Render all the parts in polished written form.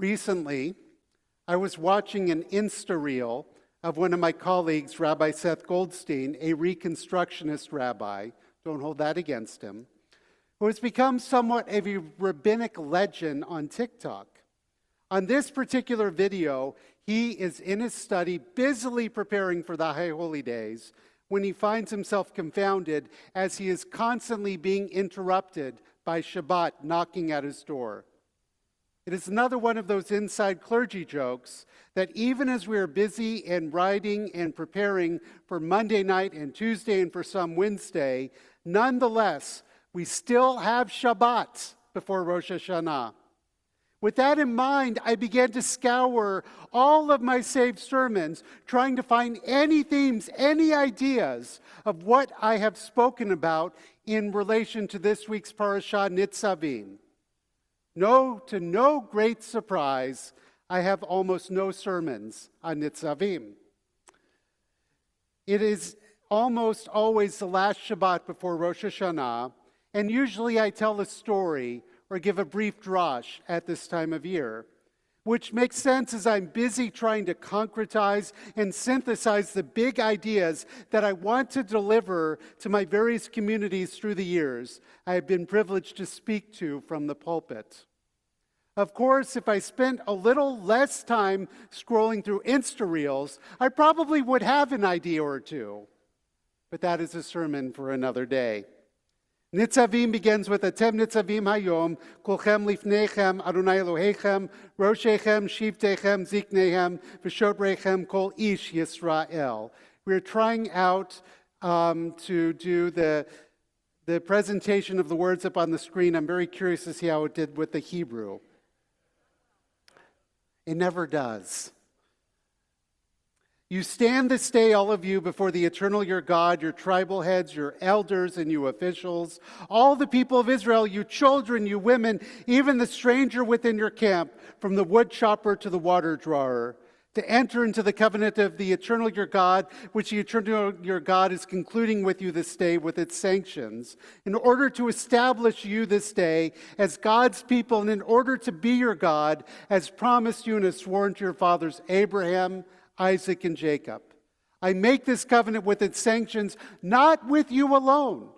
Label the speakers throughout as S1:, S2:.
S1: Recently, I was watching an Insta reel of one of my colleagues, Rabbi Seth Goldstein, a Reconstructionist rabbi, don't hold that against him, who has become somewhat of a rabbinic legend on TikTok. On this particular video, he is in his study busily preparing for the High Holy Days when he finds himself confounded as he is constantly being interrupted by Shabbat knocking at his door. It is another one of those inside clergy jokes that even as we are busy and writing and preparing for Monday night and Tuesday and for some Wednesday, nonetheless, we still have Shabbat before Rosh Hashanah. With that in mind, I began to scour all of my saved sermons, trying to find any themes, any ideas of what I have spoken about in relation to this week's parashah, Nitzavim. To no great surprise, I have almost no sermons on Nitzavim. It is almost always the last Shabbat before Rosh Hashanah, and usually I tell a story or give a brief drash at this time of year, which makes sense as I'm busy trying to concretize and synthesize the big ideas that I want to deliver to my various communities through the years I have been privileged to speak to from the pulpit. Of course, if I spent a little less time scrolling through Insta Reels, I probably would have an idea or two. But that is a sermon for another day. Nitzavim begins with Atem Nitzavim Hayom, Kulchem Lifnechem, Adonai Elohechem, Roshechem, Shivtechem, Ziknehem, V'shotrechem, Kol Ish Yisrael. We're trying out to do the presentation of the words up on the screen. I'm very curious to see how it did with the Hebrew. It never does. You stand this day, all of you, before the eternal your God, your tribal heads, your elders, and you officials, all the people of Israel, you children, you women, even the stranger within your camp, from the wood chopper to the water drawer, to enter into the covenant of the eternal your God, which the eternal your God is concluding with you this day with its sanctions, in order to establish you this day as God's people, and in order to be your God, as promised you and has sworn to your fathers Abraham, Isaac, and Jacob. I make this covenant with its sanctions, not with you alone,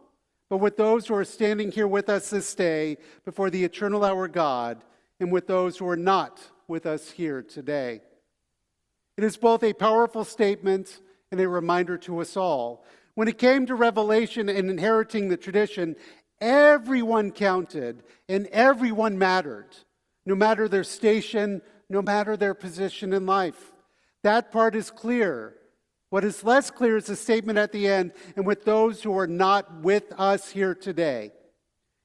S1: but with those who are standing here with us this day before the eternal our God, and with those who are not with us here today. It is both a powerful statement and a reminder to us all. When it came to revelation and inheriting the tradition, everyone counted and everyone mattered, no matter their station, no matter their position in life. That part is clear. What is less clear is the statement at the end, and with those who are not with us here today.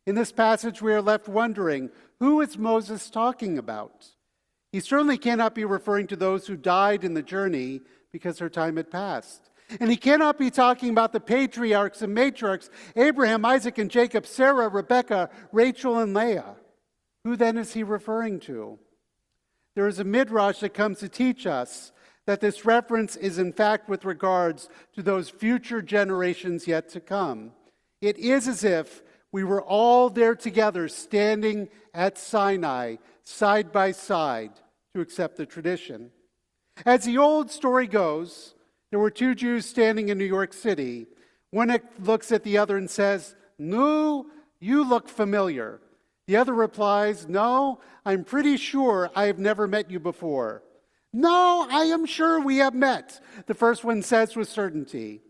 S1: In this passage, we are left wondering, who is Moses talking about? He certainly cannot be referring to those who died in the journey because their time had passed. And he cannot be talking about the patriarchs and matriarchs, Abraham, Isaac, and Jacob, Sarah, Rebekah, Rachel, and Leah. Who then is he referring to? There is a midrash that comes to teach us that this reference is in fact with regards to those future generations yet to come. It is as if we were all there together, standing at Sinai, side by side, to accept the tradition. As the old story goes, there were two Jews standing in New York City. One looks at the other and says, "No, you look familiar." The other replies, "No, I'm pretty sure I have never met you before." "No, I am sure we have met," the first one says with certainty.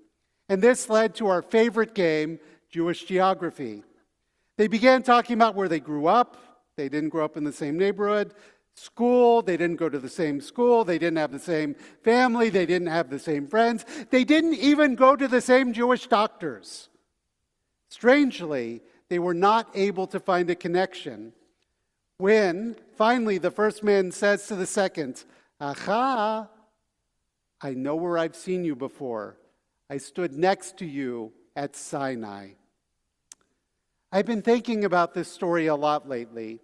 S1: And this led to our favorite game, Jewish geography. They began talking about where they grew up. They didn't grow up in the same neighborhood. School, they didn't go to the same school. They didn't have the same family. They didn't have the same friends. They didn't even go to the same Jewish doctors. Strangely, they were not able to find a connection. When, finally, the first man says to the second, "Aha, I know where I've seen you before. I stood next to you at Sinai." I've been thinking about this story a lot lately.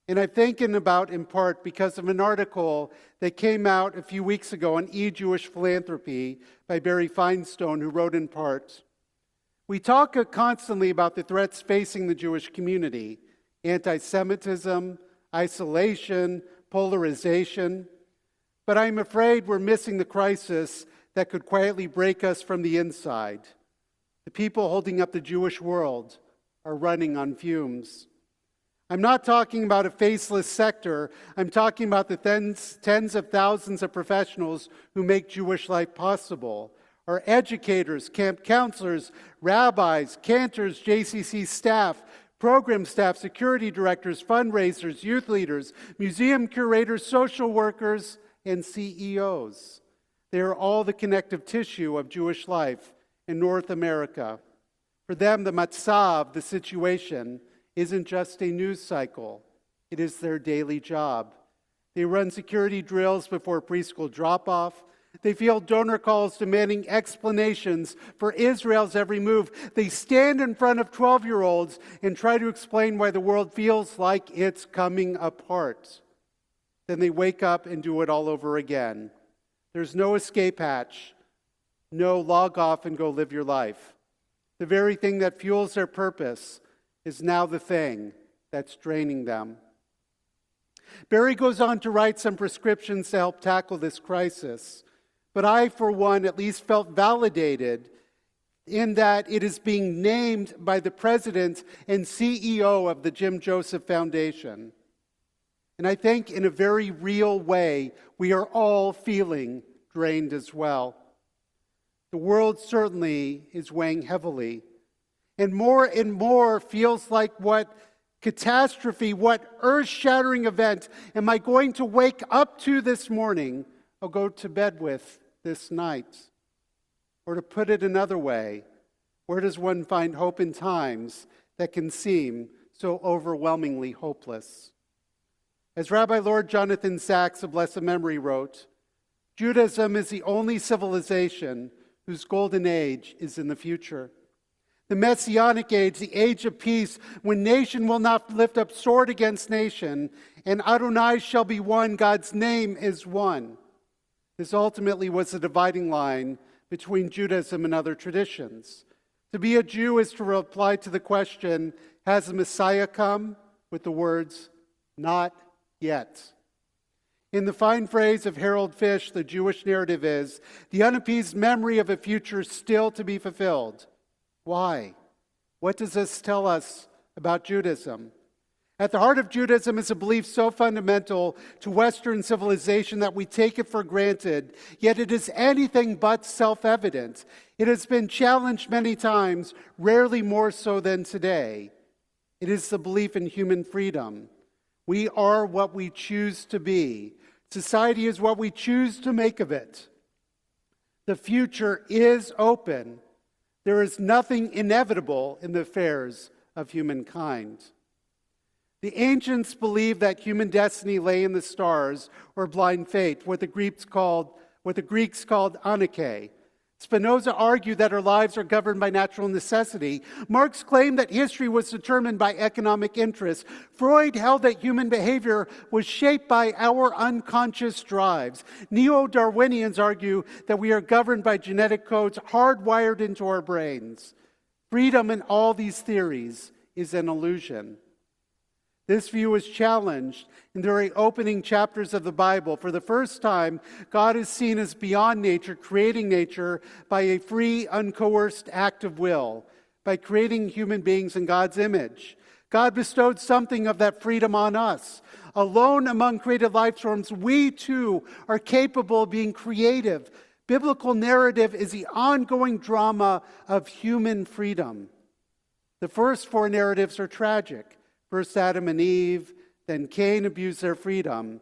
S1: And I'm thinking about in part because of an article that came out a few weeks ago on E-Jewish Philanthropy by Barry Feinstein, who wrote in part, "We talk constantly about the threats facing the Jewish community: anti-Semitism, isolation, polarization. But I'm afraid we're missing the crisis that could quietly break us from the inside. The people holding up the Jewish world are running on fumes. I'm not talking about a faceless sector. I'm talking about the tens of thousands of professionals who make Jewish life possible. Our educators, camp counselors, rabbis, cantors, JCC staff, program staff, security directors, fundraisers, youth leaders, museum curators, social workers, and CEOs. They are all the connective tissue of Jewish life in North America. For them, the matzav, the situation, isn't just a news cycle. It is their daily job. They run security drills before preschool drop-off. They field donor calls demanding explanations for Israel's every move. They stand in front of 12-year-olds and try to explain why the world feels like it's coming apart. Then they wake up and do it all over again. There's no escape hatch, no log off and go live your life. The very thing that fuels their purpose is now the thing that's draining them. Barry goes on to write some prescriptions to help tackle this crisis. But I, for one, at least felt validated in that it is being named by the president and CEO of the Jim Joseph Foundation. And I think in a very real way, we are all feeling drained as well. The world certainly is weighing heavily. And more feels like what catastrophe, what earth-shattering event am I going to wake up to this morning or go to bed with this night? Or to put it another way, where does one find hope in times that can seem so overwhelmingly hopeless? As Rabbi Lord Jonathan Sacks of blessed memory wrote, Judaism is the only civilization whose golden age is in the future. The Messianic age, the age of peace, when nation will not lift up sword against nation, and Adonai shall be one, God's name is one. This ultimately was the dividing line between Judaism and other traditions. To be a Jew is to reply to the question, has the Messiah come? With the words, not yet. In the fine phrase of Harold Fish, the Jewish narrative is, the unappeased memory of a future still to be fulfilled. Why? What does this tell us about Judaism? At the heart of Judaism is a belief so fundamental to Western civilization that we take it for granted, yet it is anything but self-evident. It has been challenged many times, rarely more so than today. It is the belief in human freedom. We are what we choose to be. Society is what we choose to make of it. The future is open. There is nothing inevitable in the affairs of humankind. The ancients believed that human destiny lay in the stars or blind fate, what the Greeks called Anarchy. Spinoza argued that our lives are governed by natural necessity. Marx claimed that history was determined by economic interests. Freud held that human behavior was shaped by our unconscious drives. Neo-Darwinians argue that we are governed by genetic codes hardwired into our brains. Freedom in all these theories is an illusion. This view is challenged in the very opening chapters of the Bible. For the first time, God is seen as beyond nature, creating nature by a free, uncoerced act of will, by creating human beings in God's image. God bestowed something of that freedom on us. Alone among created life forms, we too are capable of being creative. Biblical narrative is the ongoing drama of human freedom. The first four narratives are tragic. First Adam and Eve, then Cain abused their freedom.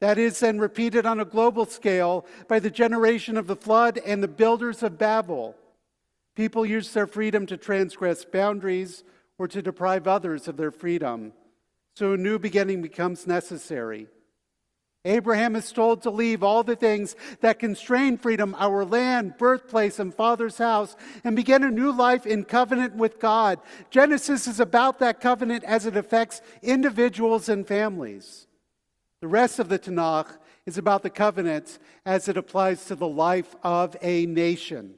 S1: That is then repeated on a global scale by the generation of the flood and the builders of Babel. People use their freedom to transgress boundaries or to deprive others of their freedom. So a new beginning becomes necessary. Abraham is told to leave all the things that constrain freedom, our land, birthplace, and father's house, and begin a new life in covenant with God. Genesis is about that covenant as it affects individuals and families. The rest of the Tanakh is about the covenant as it applies to the life of a nation.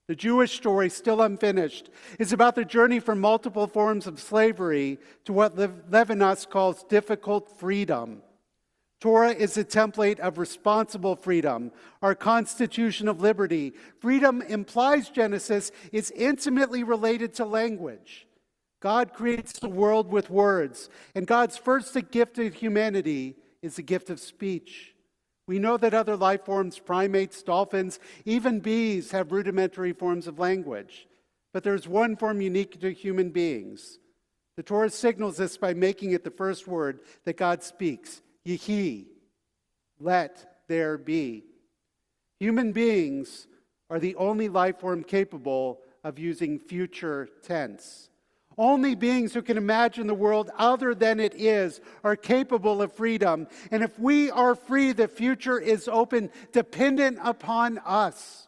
S1: The Jewish story, still unfinished, is about the journey from multiple forms of slavery to what Levinas calls difficult freedom. Torah is a template of responsible freedom, our constitution of liberty. Freedom, implies Genesis, is intimately related to language. God creates the world with words, and God's first gift to humanity is the gift of speech. We know that other life forms, primates, dolphins, even bees, have rudimentary forms of language. But there's one form unique to human beings. The Torah signals this by making it the first word that God speaks. Yehi, let there be. Human beings are the only life form capable of using future tense. Only beings who can imagine the world other than it is are capable of freedom. And if we are free, the future is open, dependent upon us.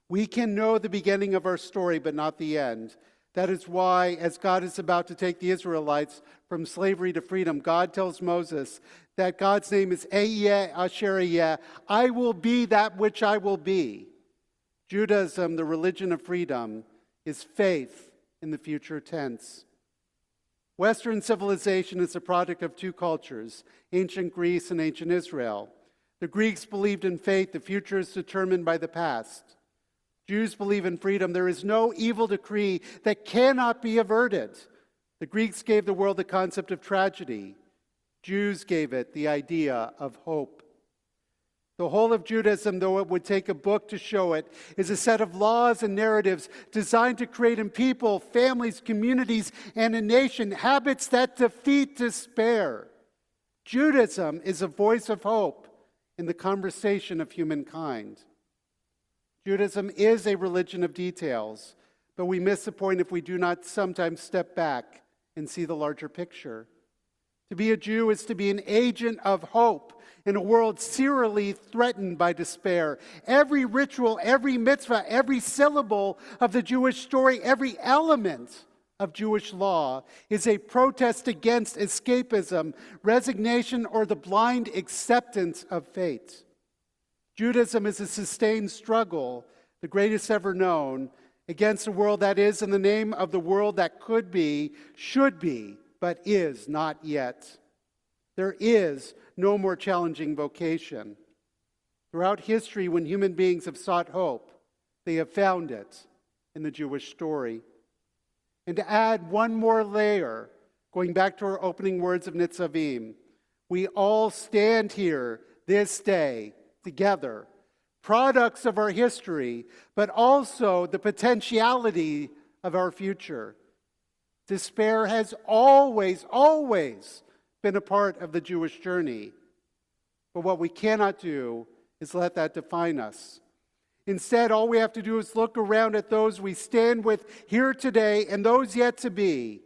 S1: We can know the beginning of our story, but not the end. That is why, as God is about to take the Israelites from slavery to freedom, God tells Moses that God's name is Ehyeh Asher Ehyeh. I will be that which I will be. Judaism, the religion of freedom, is faith in the future tense. Western civilization is a product of two cultures, ancient Greece and ancient Israel. The Greeks believed in faith, the future is determined by the past. Jews believe in freedom. There is no evil decree that cannot be averted. The Greeks gave the world the concept of tragedy. Jews gave it the idea of hope. The whole of Judaism, though it would take a book to show it, is a set of laws and narratives designed to create in people, families, communities, and a nation habits that defeat despair. Judaism is a voice of hope in the conversation of humankind. Judaism is a religion of details, but we miss the point if we do not sometimes step back and see the larger picture. To be a Jew is to be an agent of hope in a world serially threatened by despair. Every ritual, every mitzvah, every syllable of the Jewish story, every element of Jewish law is a protest against escapism, resignation, or the blind acceptance of fate. Judaism is a sustained struggle, the greatest ever known, against a world that is in the name of the world that could be, should be, but is not yet. There is no more challenging vocation. Throughout history, when human beings have sought hope, they have found it in the Jewish story. And to add one more layer, going back to our opening words of Nitzavim, we all stand here this day together, products of our history, but also the potentiality of our future. Despair has always been a part of the Jewish journey. But what we cannot do is let that define us. Instead, all we have to do is look around at those we stand with here today and those yet to be,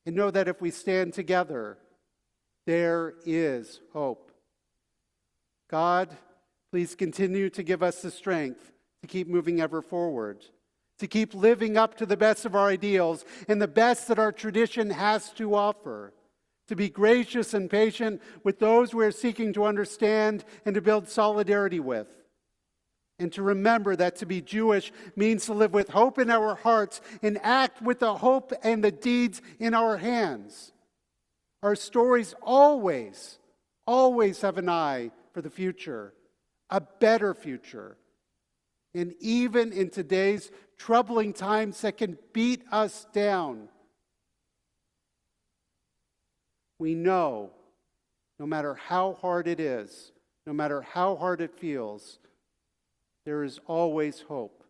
S1: and know that if we stand together, there is hope. God, please continue to give us the strength to keep moving ever forward, to keep living up to the best of our ideals and the best that our tradition has to offer, to be gracious and patient with those we are seeking to understand and to build solidarity with, and to remember that to be Jewish means to live with hope in our hearts and act with the hope and the deeds in our hands. Our stories always have an eye for the future, a better future. And even in today's troubling times that can beat us down, we know, no matter how hard it is, no matter how hard it feels, there is always hope.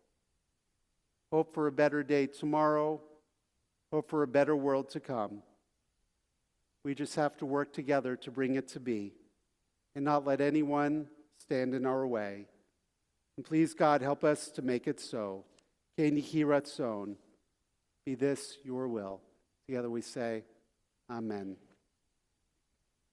S1: Hope for a better day tomorrow, hope for a better world to come. We just have to work together to bring it to be and not let anyone stand in our way. And please, God, help us to make it so. Yeh ratzon. Be this your will. Together we say, Amen.